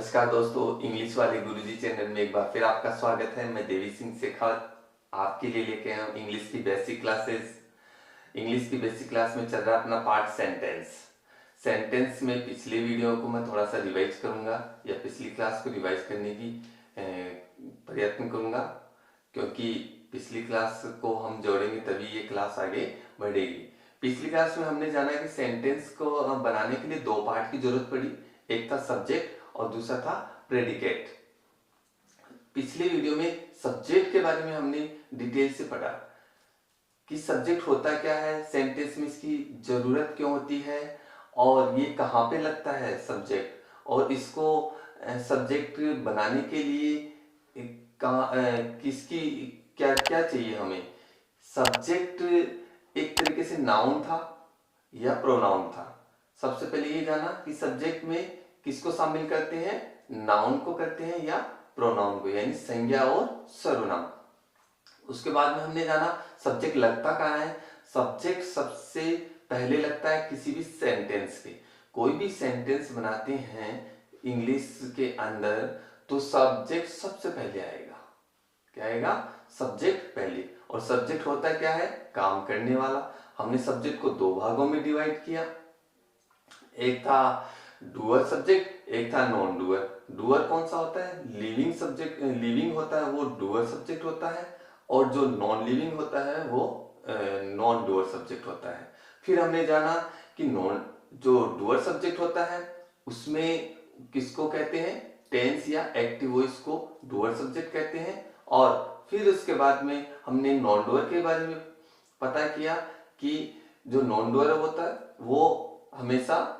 नमस्कार दोस्तों, इंग्लिश वाले गुरुजी चैनल में एक बार फिर आपका स्वागत है। मैं देवी सिंह शेखावत आपके लिए लेके आया हूँ इंग्लिश की बेसिक क्लासेस। इंग्लिश की बेसिक क्लास में चल रहा है अपना पार्ट सेंटेंस में पिछले वीडियो को मैं थोड़ा सा रिवाइज करूंगा या पिछली क्लास को रिवाइज करने की प्रयत्न करूंगा, क्योंकि पिछली क्लास को हम जोड़ेंगे तभी ये क्लास आगे बढ़ेगी। पिछली क्लास में हमने जाना कि सेंटेंस को बनाने के लिए दो पार्ट की जरूरत पड़ी। एक था सब्जेक्ट और दूसरा था प्रेडिकेट। पिछले वीडियो में सब्जेक्ट के बारे में हमने डिटेल से पढ़ा कि सब्जेक्ट होता क्या है, सेंटेंस में इसकी जरूरत क्यों होती है और ये कहाँ पे लगता है सब्जेक्ट, और इसको सब्जेक्ट बनाने के लिए किसकी क्या क्या चाहिए हमें। सब्जेक्ट एक तरीके से नाउन था या प्रोनाउन था। सबसे पहले ये जाना कि सब्जेक्ट में किसको शामिल करते हैं, नाउन को करते हैं या प्रोनाउन को, यानी संज्ञा और सर्वनाम। उसके बाद में हमने जाना सब्जेक्ट लगता कहाँ है। सब्जेक्ट सबसे पहले लगता है किसी भी सेंटेंस पे। कोई भी सेंटेंस बनाते हैं इंग्लिश के अंदर तो सब्जेक्ट सबसे पहले आएगा। क्या आएगा? सब्जेक्ट पहले। और सब्जेक्ट होता क्या है? काम करने वाला। हमने सब्जेक्ट को दो भागों में डिवाइड किया, एक था डूअर सब्जेक्ट, एक था नॉन डूअर। डूअर कौन सा होता है? लिविंग सब्जेक्ट, लिविंग होता है वो डूअर सब्जेक्ट होता है, और जो नॉन लिविंग होता है वो नॉन डूअर सब्जेक्ट होता है। फिर हमने जाना कि जो डूअर सब्जेक्ट होता है उसमें किसको कहते हैं? टेंस या एक्टिव वॉइस को डूअर सब्जेक्ट कहते हैं। और फिर उसके बाद में हमने नॉन डूअर के बारे में पता किया कि जो नॉन डूअर होता है वो हमेशा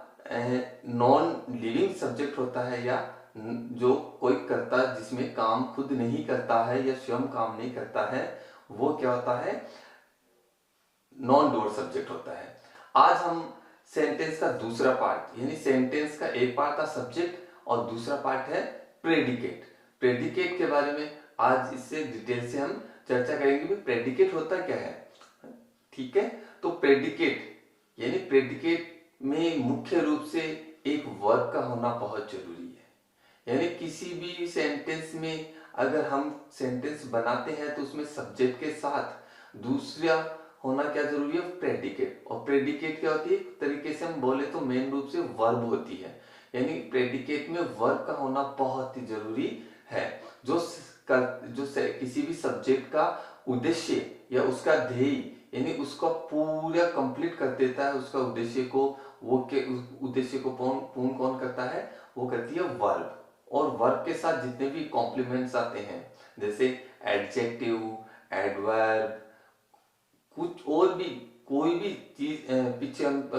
नॉन लिविंग सब्जेक्ट होता है, या जो कोई करता जिसमें काम खुद नहीं करता है या स्वयं काम नहीं करता है, वो क्या होता है? नॉन डूअर सब्जेक्ट होता है। आज हम सेंटेंस का दूसरा पार्ट, यानी सेंटेंस का एक पार्ट था सब्जेक्ट और दूसरा पार्ट है प्रेडिकेट। प्रेडिकेट के बारे में आज इससे डिटेल से हम चर्चा करेंगे कि प्रेडिकेट होता क्या है। ठीक है, तो प्रेडिकेट यानी प्रेडिकेट में मुख्य रूप से एक वर्ब का होना बहुत जरूरी है। यानी किसी भी सेंटेंस में अगर हम सेंटेंस बनाते हैं तो उसमें सब्जेक्ट के साथ दूसरा होना क्या जरूरी है? प्रेडिकेट। और प्रेडिकेट क्या होती है? एक तरीके से हम बोले तो मेन रूप से वर्ब होती है। यानी प्रेडिकेट में वर्ब का होना बहुत ही जरूरी है, जो किसी भी सब्जेक्ट का उद्देश्य या उसका ध्येय, यानी उसको पूरा कंप्लीट कर देता है। उसका उद्देश्य को उद्देश्य को पूर्ण कौन करता है? वो करती है वर्ब। और वर्ब के साथ जितने भी कॉम्प्लीमेंट्स आते हैं, जैसे एडजेक्टिव, एडवर्ब, कुछ और भी कोई भी चीज पीछे हम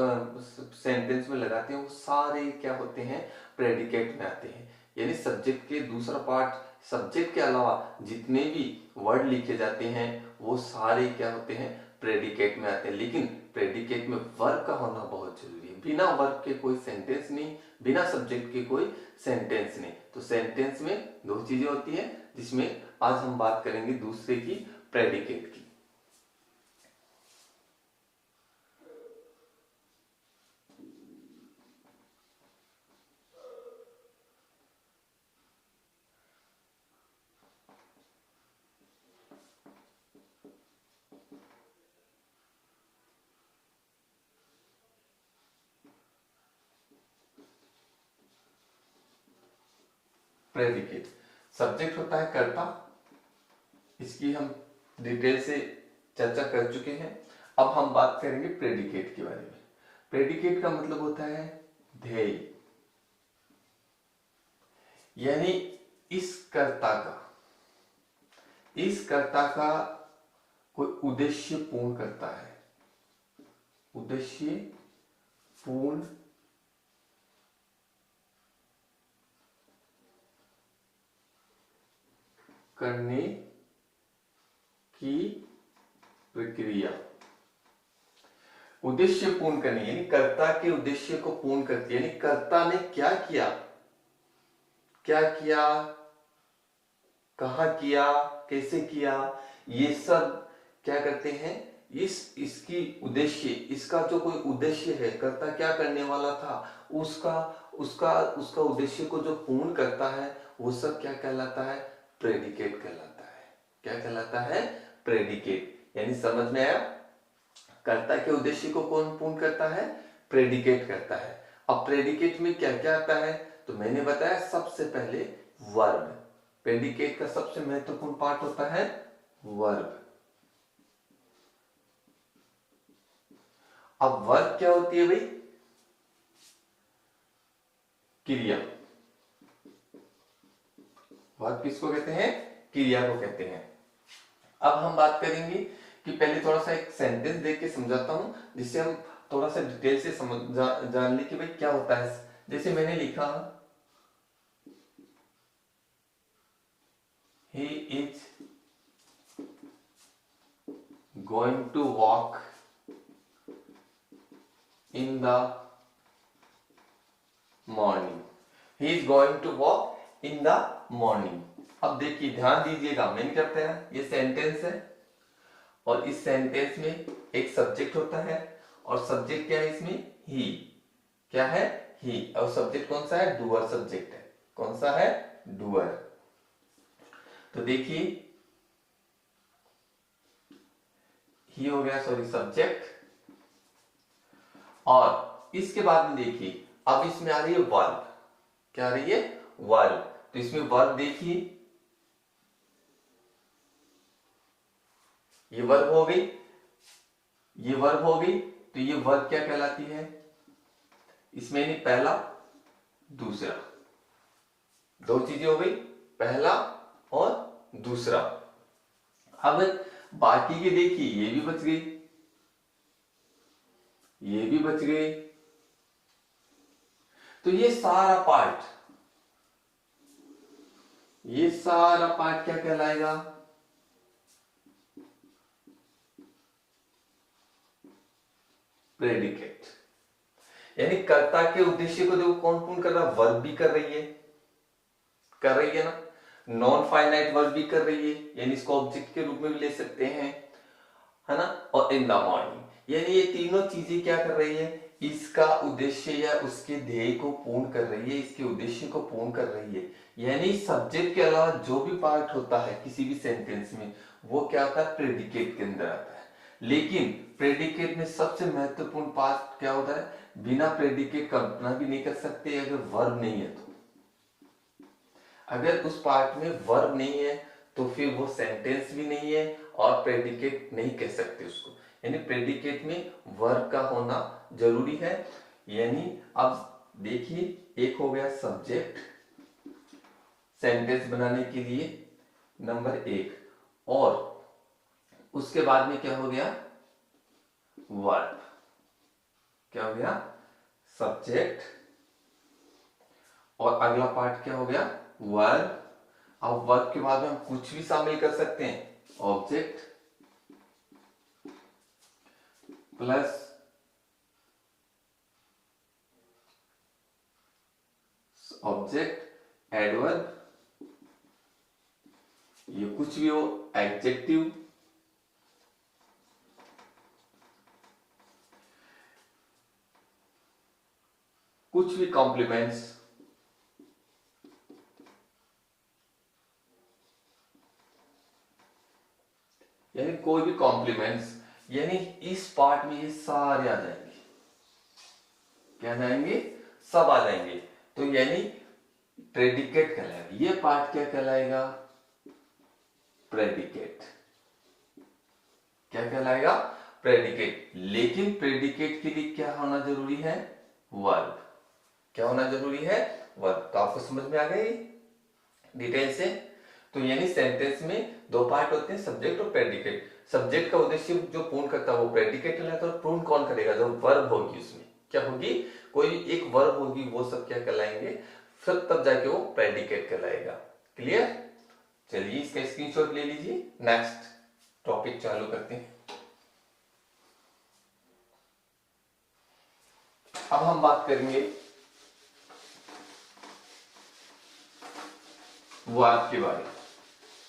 सेंटेंस में लगाते हैं, वो सारे क्या होते हैं? प्रेडिकेट में आते हैं। यानी सब्जेक्ट के दूसरा पार्ट, सब्जेक्ट के अलावा जितने भी वर्ड लिखे जाते हैं वो सारे क्या होते हैं? प्रेडिकेट में आते हैं। लेकिन प्रेडिकेट में वर्ब का होना बहुत जरूरी है। बिना वर्ब के कोई सेंटेंस नहीं, बिना सब्जेक्ट के कोई सेंटेंस नहीं। तो सेंटेंस में दो चीजें होती है, जिसमें आज हम बात करेंगे दूसरे की, प्रेडिकेट की। प्रेडिकेट सब्जेक्ट होता है कर्ता, इसकी हम डिटेल से चर्चा कर चुके हैं। अब हम बात करेंगे प्रेडिकेट के बारे में। प्रेडिकेट का मतलब होता है ध्येय, यानी इस कर्ता का कोई उद्देश्य पूर्ण करता है। उद्देश्य पूर्ण करने की प्रक्रिया। उद्देश्य पूर्ण करने यानी कर्ता के उद्देश्य को पूर्ण करती है। यानी कर्ता ने क्या किया, कहां किया, कैसे किया, ये सब क्या करते हैं? इसकी उद्देश्य, इसका जो कोई उद्देश्य है, कर्ता क्या करने वाला था, उसका उसका उद्देश्य को जो पूर्ण करता है वो सब क्या कहलाता है? प्रेडिकेट कहलाता है। क्या कहलाता है? प्रेडिकेट। यानी समझ में आया? कर्ता के उद्देश्य को कौन पूर्ण करता है? प्रेडिकेट करता है। अब प्रेडिकेट में क्या क्या आता है? तो मैंने बताया सबसे पहले वर्ब। प्रेडिकेट का सबसे महत्वपूर्ण पार्ट होता है वर्ब। अब वर्ब क्या होती है भाई? क्रिया। वर्ब किसको कहते हैं? क्रिया को कहते हैं। अब हम बात करेंगे कि पहले थोड़ा सा एक सेंटेंस देख के समझाता हूं, जिससे हम थोड़ा सा डिटेल से जान ले कि भाई क्या होता है। जैसे मैंने लिखा, he is going to walk in the morning. He is going to walk in the morning. अब देखिए, ध्यान दीजिएगा, मैंने क्या बताया? ये सेंटेंस है और इस सेंटेंस में एक सब्जेक्ट होता है और सब्जेक्ट क्या है इसमें? ही। क्या है? ही। और सब्जेक्ट कौन सा है? डूअर सब्जेक्ट है। कौन सा है? डूअर। तो देखिए, ही हो गया, सॉरी, सब्जेक्ट। और इसके बाद में देखिए, अब इसमें आ रही है वर्ब। क्या आ रही है? वर्ब। तो इसमें वर्ब देखिए, ये वर्ब हो गई, ये वर्ब हो गई। तो ये वर्ब क्या कहलाती है? इसमें नहीं, पहला दूसरा, दो चीजें हो गई, पहला और दूसरा। अब बाकी के देखिए, ये भी बच गई, ये भी बच गए। तो ये सारा पार्ट, ये सारा पार्ट क्या कहलाएगा? प्रेडिकेट। यानी कर्ता के उद्देश्य को देखो कौन पूर्ण कर रहा है? वर्ब भी कर रही है, कर रही है ना। नॉन फाइनाइट वर्ब भी कर रही है, यानी इसको ऑब्जेक्ट के रूप में भी ले सकते हैं, है ना। और इन द मॉर्निंग, यानी ये तीनों चीजें क्या कर रही है? इसका उद्देश्य या उसके ध्येय को पूर्ण कर रही है, इसके उद्देश्य को पूर्ण कर रही है। यानी सब्जेक्ट के अलावा जो भी पार्ट होता है किसी भी सेंटेंस में, वो क्या होता है? प्रेडिकेट के अंदर आता है। लेकिन प्रेडिकेट में सबसे महत्वपूर्ण पार्ट क्या होता है? बिना प्रेडिकेट कल्पना भी नहीं कर सकते अगर वर्ब नहीं है तो। अगर उस पार्ट में वर्ब नहीं है तो फिर वो सेंटेंस भी नहीं है और प्रेडिकेट नहीं कह सकते उसको। यानी प्रेडिकेट में वर्ब का होना जरूरी है। यानी अब देखिए, एक हो गया सब्जेक्ट सेंटेंस बनाने के लिए, नंबर 1, और उसके बाद में क्या हो गया? वर्ब। क्या हो गया? सब्जेक्ट, और अगला पार्ट क्या हो गया? वर्ब। अब वर्ब के बाद में हम कुछ भी शामिल कर सकते हैं, ऑब्जेक्ट प्लस ऑब्जेक्ट एडवर्ब, ये कुछ भी हो, एडजेक्टिव, कुछ भी कॉम्प्लीमेंट्स, यानी कोई भी कॉम्प्लीमेंट्स। यानी इस पार्ट में ये सारे आ जाएंगे। क्या जाएंगे? सब आ जाएंगे। तो यानी प्रेडिकेट कहलाएगा, ये पार्ट क्या कहलाएगा? प्रेडिकेट। क्या कहलाएगा? प्रेडिकेट। लेकिन प्रेडिकेट के लिए क्या होना जरूरी है? वर्ब। क्या होना जरूरी है? वर्ब। तो आपको समझ में आ गई डिटेल से? तो यानी सेंटेंस में दो पार्ट होते हैं, सब्जेक्ट और प्रेडिकेट। सब्जेक्ट का उद्देश्य जो पूर्ण करता है वो प्रेडिकेट कहलाता है, और पूर्ण कौन करेगा? जो वर्ब होगी उसमें क्या होगी? कोई एक वर्ब होगी, वो सब क्या कहलाएंगे? फिर तब जाके वो प्रेडिकेट कहलाएगा। क्लियर? चलिए इसका स्क्रीनशॉट ले लीजिए। नेक्स्ट टॉपिक चालू करते हैं। अब हम बात करेंगे वर्ब के बारे में।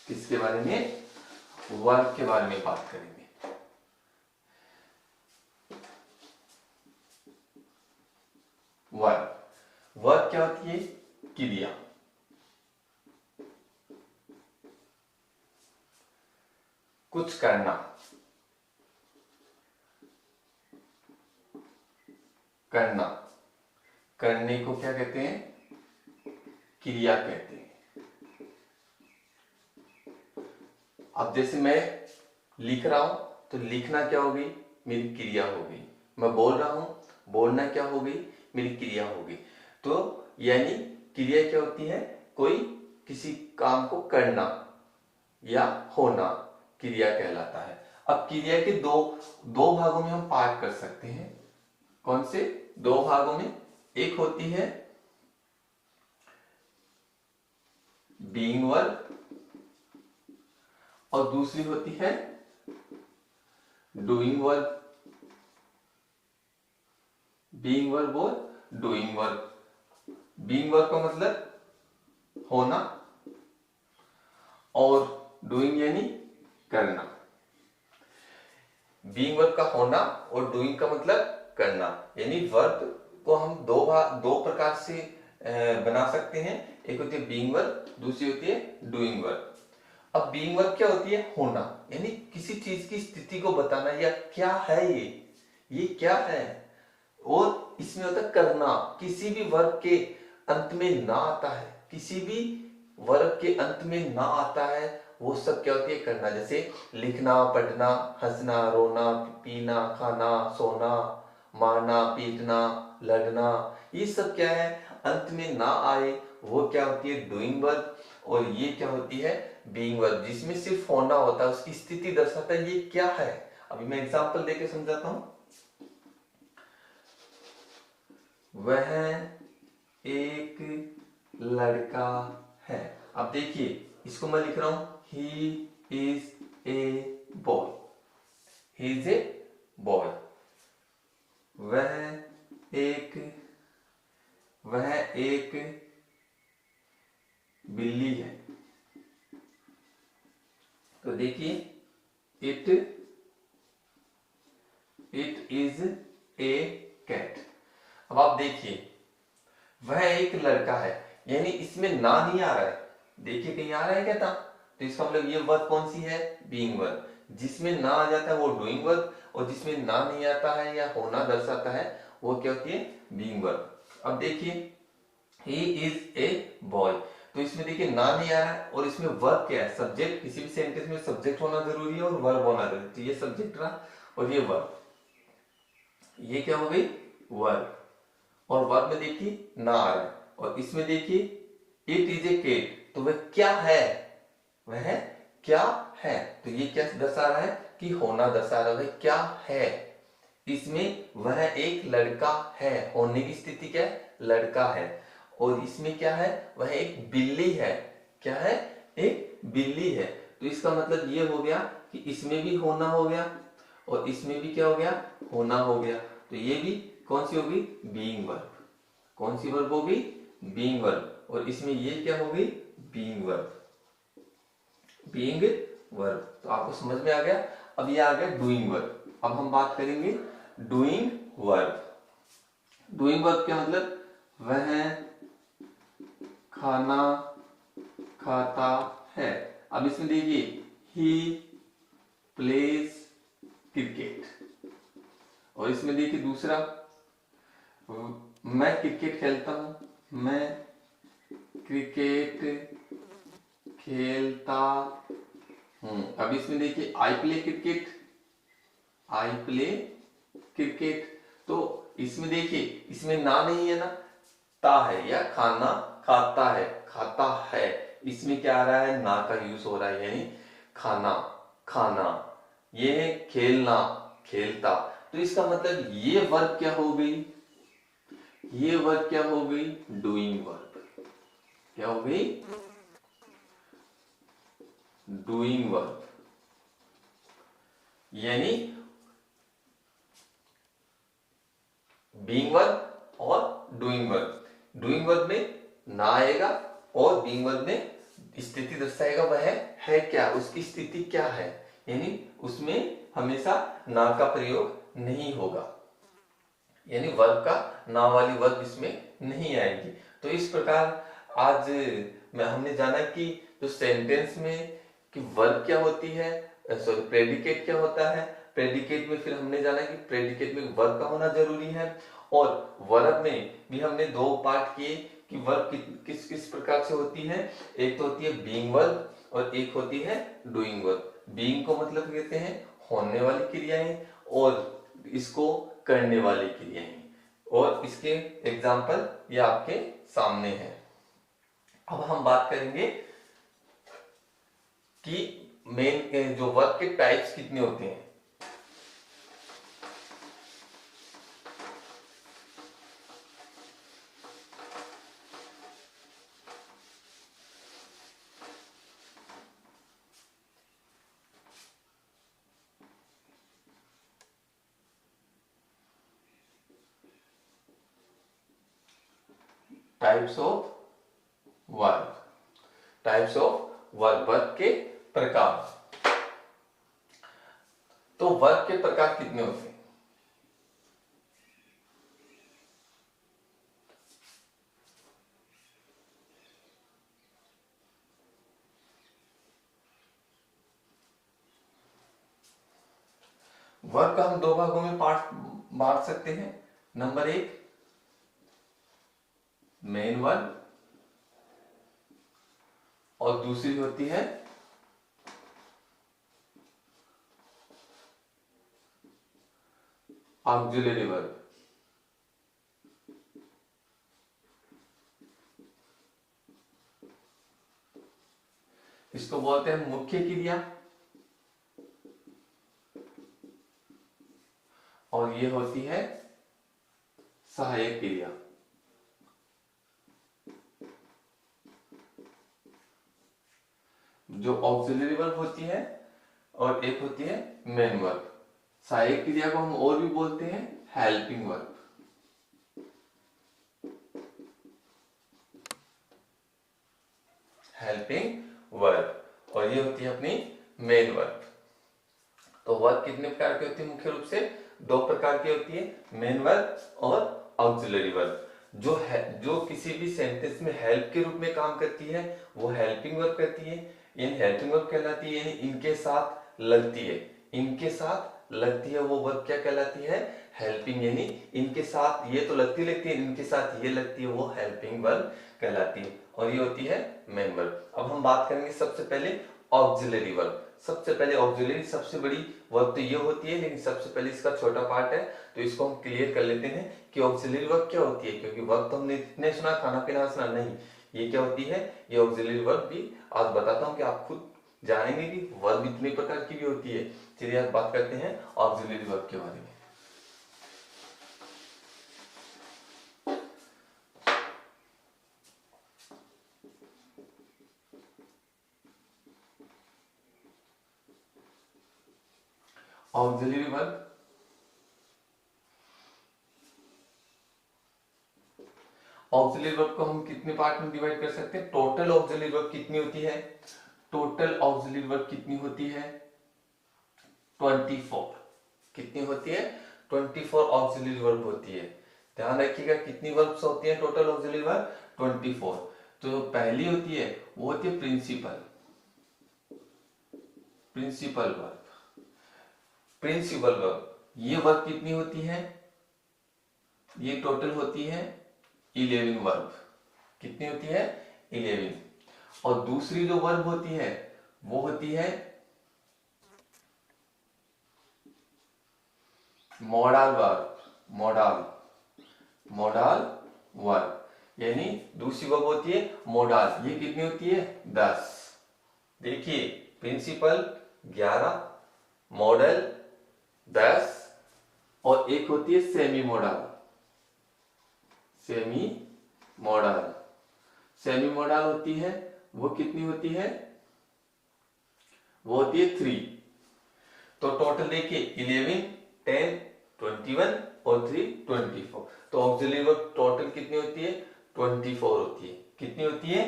किसके बारे में? वर्ब के बारे में बात करेंगे। वर्ब। वर्ब क्या होती है? क्रिया। कुछ करना, करना, करने को क्या कहते हैं? क्रिया कहते हैं। अब जैसे मैं लिख रहा हूं तो लिखना क्या हो गई? मेरी क्रिया हो गई। मैं बोल रहा हूं, बोलना क्या हो गई? मेरी क्रिया हो गई। तो यानी क्रिया क्या होती है? कोई किसी काम को करना या होना क्रिया कहलाता है। अब क्रिया के दो दो भागों में हम पार्ट कर सकते हैं। कौन से दो भागों में? एक होती है बीइंग वर्ब और दूसरी होती है डूइंग वर्ब। बीइंग वर्ब और डूइंग वर्ब। बीइंग वर्ब का मतलब होना और डूइंग यानी करना। बीइंग वर्ब का होना और डूइंग का मतलब करना। यानी वर्ब को हम दो प्रकार से बना सकते हैं। एक होती है बीइंग वर्ब, दूसरी होती है डूइंग वर्ब। अब बीइंग वर्ब क्या होती है? होना, यानी किसी चीज की स्थिति को बताना, या क्या है ये क्या है। और इसमें होता है करना। किसी भी वर्ब के अंत में ना आता है, किसी भी वर्ब के अंत में ना आता है, वो सब क्या होती है? करना। जैसे लिखना, पढ़ना, हंसना, रोना, पीना, खाना, सोना, मारना, पीटना, लड़ना, ये सब क्या है? अंत में ना आए, वो क्या होती है? Doing verb. और ये क्या होती है? बीइंग वर्ब, जिसमें सिर्फ होना होता है, उसकी स्थिति दर्शाता है ये क्या है। अभी मैं एग्जांपल देके समझाता हूं। वह एक लड़का है। अब देखिए, इसको मैं लिख रहा हूं he is a boy. He is a boy. वह एक बिल्ली है। तो देखिए, इट इज ए कैट। अब आप देखिए, वह एक लड़का है, यानी इसमें ना नहीं आ रहा है। देखिए कहीं आ रहा है क्या था? तो इसका मतलब ये वर्ब कौन सी है? Being verb. जिसमें ना आ जाता है वो डूइंग वर्ब, और जिसमें ना नहीं आता है या होना दर्शाता है वो क्या होती है? Being verb. अब देखिए, ही इज ए बॉय। तो इसमें देखिए ना नहीं आ रहा है, और इसमें वर्ब क्या है? सब्जेक्ट। किसी भी सेंटेंस में सब्जेक्ट होना जरूरी है और वर्ब होना जरूरी है। तो ये सब्जेक्ट रहा और ये वर्ब। ये क्या हो गई? वर्ब। और वर्ब में देखिए ना आ रहा है, और इसमें देखिए इट इज ए केट। तो वह क्या है? वह क्या है? तो ये क्या दर्शा रहा है? कि होना दर्शा रहा है। क्या है? इसमें वह एक लड़का है, होने की स्थिति क्या है? लड़का है। और इसमें क्या है? वह एक बिल्ली है। क्या है? एक बिल्ली है। तो इसका मतलब ये हो गया कि इसमें भी होना हो गया और इसमें भी क्या हो गया? होना हो गया। तो ये भी कौन सी होगी? Being verb. कौन सी वर्ब होगी? Being verb. और इसमें ये क्या होगी? Being verb. Being verb. तो आपको समझ में आ गया। अब ये आ गया डूइंग वर्ब। अब हम बात करेंगे डूइंग वर्ब। डूइंग वर्ब क्या मतलब? वह खाना खाता है। अब इसमें देखिए, ही प्लेज क्रिकेट। और इसमें देखिए दूसरा, मैं क्रिकेट खेलता हूं। मैं क्रिकेट खेलता हूं। अब इसमें देखिए, I play cricket. I play cricket. तो इसमें देखिए, इसमें ना नहीं है ना, ता है, या खाना खाता है, खाता है। इसमें क्या आ रहा है? ना का यूज हो रहा है, यानी खाना, खाना। ये है खेलना, खेलता। तो इसका मतलब ये वर्ब क्या हो गई? ये वर्ब क्या हो गई? Doing verb. क्या हो गई? Doing verb. यानी बीइंग वर्ब और डूइंग वर्ब। डूइंग वर्ब में ना आएगा और बीइंग वर्ब में स्थिति दर्शाएगा। वह है क्या? उसकी स्थिति क्या है? यानी उसमें हमेशा ना का प्रयोग नहीं होगा, यानी वर्ब का ना वाली वर्ब इसमें नहीं आएगी। तो इस प्रकार आज हमने जाना कि जो सेंटेंस में कि वर्ब क्या होती है, सॉरी प्रेडिकेट क्या होता है, प्रेडिकेट में फिर हमने जाना कि प्रेडिकेट में वर्ब का होना जरूरी है, और वर्ब में भी हमने दो पार्ट किए कि वर्ब किस किस प्रकार से होती है। एक तो होती है बीइंग वर्ब और एक होती है डूइंग वर्ब। बीइंग को मतलब कहते हैं होने वाली क्रियाएं और इसको करने वाली क्रियाएं, और इसके एग्जाम्पल ये आपके सामने है। अब हम बात करेंगे कि मेन जो वर्ब के टाइप्स कितने होते हैं। Types of verb, types of verb, verb के प्रकार। तो वर्ब के प्रकार कितने होते हैं? वर्ब का हम दो भागों में बांट सकते हैं। नंबर एक मेन वर्ब और दूसरी होती है ऑक्सिलरी वर्ब। इसको बोलते हैं मुख्य क्रिया और ये होती है सहायक क्रिया। जो ऑक्सिलरी वर्ब होती है और एक होती है मेन वर्ब। सहायक क्रिया को हम और भी बोलते हैं हेल्पिंग वर्ब। हेल्पिंग वर्ब, और ये होती है अपनी मेन वर्ब। तो वर्ब कितने प्रकार की होती है? मुख्य रूप से दो प्रकार की होती है, मेन वर्ब और ऑक्सिलरी वर्ब। जो किसी भी सेंटेंस में हेल्प के रूप में काम करती है वो हेल्पिंग वर्ब करती है, यानी हेल्पिंग वर्ब कहलाती है, यानी इनके साथ लगती है, इनके साथ लगती है वो वर्ब क्या कहलाती है? हेल्पिंग, यानी इनके साथ ये तो लगती है, इनके साथ ये लगती है वो हेल्पिंग वर्ब कहलाती है, और ये होती है मेन वर्ब। अब हम बात करेंगे सबसे पहले ऑक्सिलरी वर्ब। सबसे पहले ऑक्सिलरी सबसे बड़ी वर्ब तो ये होती है, लेकिन सबसे पहले इसका छोटा पार्ट है, तो इसको हम क्लियर कर लेते हैं कि ऑक्सिलरी वर्ब क्या होती है। क्योंकि वर्ब तो हमने इतने सुना, खाना पीना सुना नहीं, ये क्या होती है, ये ऑक्सिलरी वर्ब भी आज बताता हूँ कि आप खुद जानेंगे कि वर्ब इतने प्रकार की भी होती है। चलिए आज बात करते हैं ऑक्सिलरी वर्ब के बारे में। ऑक्सिलरी वर्ब ऑक्सिलरी वर्ब को हम कितने पार्ट में डिवाइड कर सकते हैं? टोटल ऑक्सिलरी वर्ब कितनी होती है? टोटल ऑक्सिलरी वर्ब कितनी होती है? 24। कितनी होती है? 24 ऑक्सिलरी वर्ब होती है। ध्यान रखिएगा कितनी वर्ब्स होती है टोटल ऑक्सिलरी वर्ब? 24। तो पहली होती है वो होती है principal, principal verb, principal verb. ये वर्ब कितनी होती है? ये टोटल होती है 11 वर्ब। कितनी होती है? 11। और दूसरी जो वर्ब होती है वो होती है modal verb, model, modal verb, यानी दूसरी वर्ब होती है मॉडल। ये कितनी होती है? 10। देखिए प्रिंसिपल 11, मॉडल 10, और एक होती है semi model. Semi model, semi model होती है वो कितनी होती है? वो होती है 3। तो टोटल देखिए 11, 10, 21 और 3 24। तो ऑक्सिलरी वर्ब टोटल कितनी होती है? 24 होती है। कितनी होती है?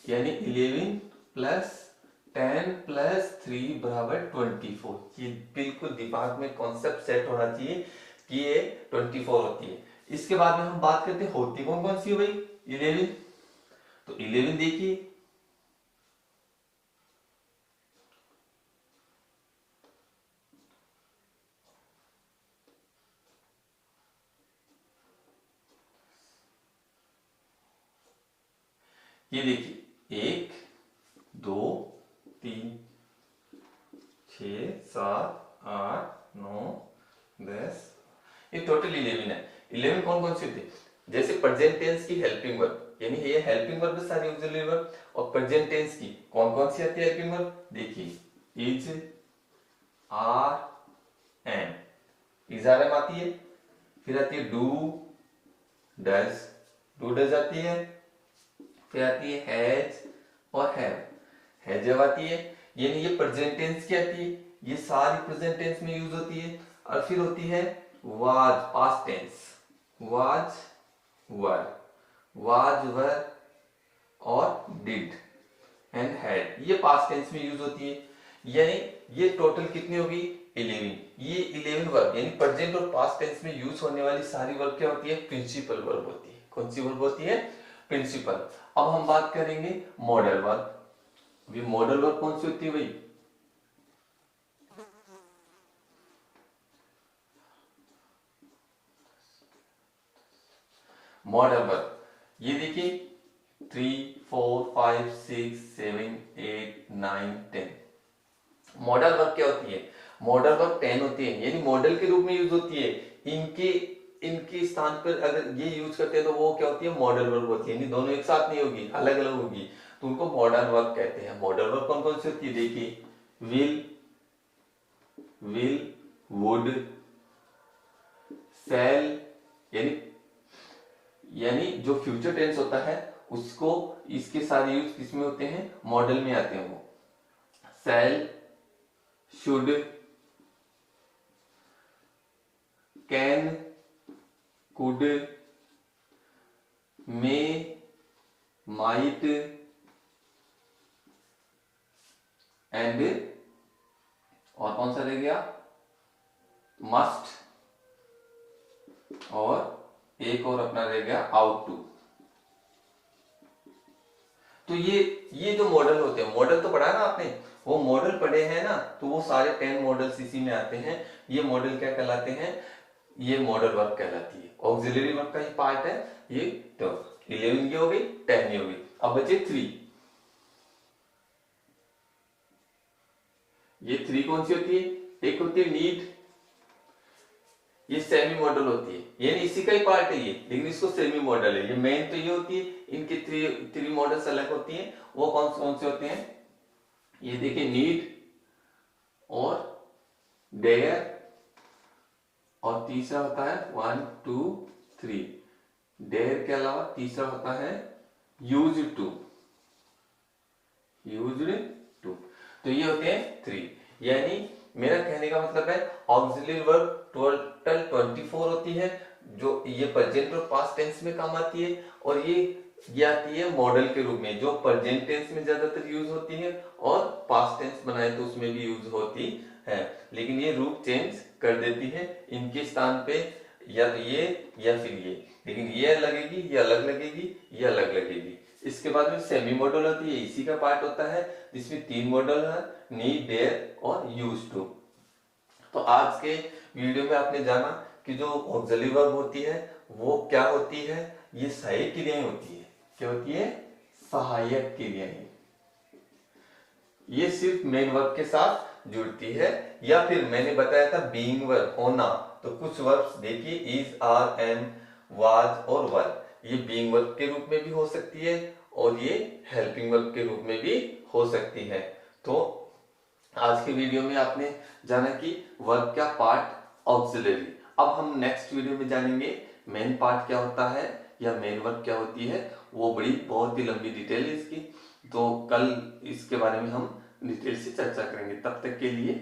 यानी 11 प्लस 10 प्लस 3 बराबर 24। ये बिल्कुल दिमाग में कॉन्सेप्ट सेट होना चाहिए कि ये 24 होती है। इसके बाद में हम बात करते हैं होती कौन कौन सी है भाई, 11। तो 11 देखिए, ये देखिए 1 2 3 6 7 8 9 10, ये टोटल 11 है। 11 कौन कौन से होते हैं, जैसे प्रेजेंट टेंस की हेल्पिंग वर्ब, यानी ये हेल्पिंग वर्ब है सारी ऑक्सिलरी वर्ब, और प्रेजेंट टेंस की कौन कौन सी आती है हेल्पिंग वर्ब, देखिए is, are, am, is are am आती है, फिर आती है डू डज, डू डज आती है, फिर आती है हैज और हैव जब आती है, यानी ये प्रेजेंट टेंस की आती है, ये सारी प्रेजेंट टेंस में यूज होती है। और फिर होती है was past tense, was were और डिड एंड हैड, ये पास्ट टेंस में यूज होती है। यानी ये टोटल कितनी होगी 11। ये 11 वर्ब यानी प्रेजेंट और पास्ट टेंस में यूज होने वाली सारी वर्ब क्या होती है, प्रिंसिपल वर्ब होती है। कौन सी वर्ब होती है, प्रिंसिपल। अब हम बात करेंगे मॉडल वर्ब। अभी मॉडल वर्ब कौन सी होती है भाई, मॉडल वर्ब, ये देखिए 3 4 5 6 7 8 9 10। मॉडल वर्ब क्या होती है, मॉडल वर्ब 10 होती है, यानी मॉडल के रूप में यूज होती है। इनके इनके स्थान पर अगर ये यूज करते हैं तो वो क्या होती है, मॉडल वर्ब होती है, यानी दोनों एक साथ नहीं होगी, अलग अलग होगी, तो उनको मॉडल वर्ब कहते हैं। मॉडल वर्ब कौन कौन सी होती है, देखिए विल वुड शैल, यानी जो फ्यूचर टेंस होता है उसको, इसके सारे यूज किसमें होते हैं, मॉडल में आते हैं। वो shall, should, can, could, may, might and, और कौन सा रह गया, मस्ट, और एक और अपना रह गया आउट टू। तो ये जो मॉडल होते हैं, मॉडल तो पढ़ा ना आपने, वो मॉडल पढ़े हैं ना, तो वो सारे 10 मॉडल्स इसी में आते हैं। ये मॉडल क्या कहलाते हैं, ये मॉडल वर्ब कहलाती है, ऑक्सिलरी वर्ब का ही पार्ट है ये। तो 11 की हो गई, 10 की हो गई, अब बचे 3। ये 3 कौन सी होती है, एक होती है नीड, ये सेमी मॉडल होती है, यानी इसी का ही पार्ट है ये, लेकिन इसको सेमी मॉडल है। ये मेन तो ये होती है, इनके 3 मॉडल्स अलग होती हैं। वो कौन से होते हैं, ये देखिए नीड और डेयर, और तीसरा होता है 1 2 3, डेयर के अलावा तीसरा होता है यूज्ड टू, तो ये होते हैं 3। यानी मेरा कहने का मतलब है ऑक्सिलरी वर्ब टोटल 24 होती है, जो ये प्रेजेंट और पास्ट टेंस में काम आती है, और ये आती है मॉडल के रूप में, जो प्रेजेंट टेंस में ज्यादातर यूज होती है, और पास्ट टेंस बनाए तो उसमें भी यूज होती है, लेकिन ये रूप चेंज कर देती है इनके स्थान पे, या तो ये या फिर ये, लेकिन ये लगेगी, ये अलग लगेगी, ये अलग लगेगी। इसके बाद में सेमी मॉडल होती है, इसी का पार्ट होता है, जिसमें 3 मॉडल है, नीड, डेयर और यूज टू। तो आज के वीडियो में आपने जाना कि जो ऑक्सिलरी वर्ब होती है वो क्या होती है, ये सहायक क्रियाएं होती है। क्या होती है, सहायक क्रियाएं। ये सिर्फ मेन वर्ब के साथ जुड़ती है, या फिर मैंने बताया था बीइंग वर्ब होना, तो कुछ वर्ब्स देखिए इज, आर, एम, वाज और वर, ये बीइंग वर्ब के रूप में भी हो सकती है, और ये हेल्पिंग वर्ब के रूप में भी हो सकती है। तो आज के वीडियो में आपने जाना कि वर्ब का पार्ट ऑक्सिलरी। अब हम नेक्स्ट वीडियो में जानेंगे मेन पार्ट क्या होता है, या मेन वर्ब क्या होती है। वो बहुत ही लंबी डिटेल है इसकी, तो कल इसके बारे में हम डिटेल से चर्चा करेंगे। तब तक के लिए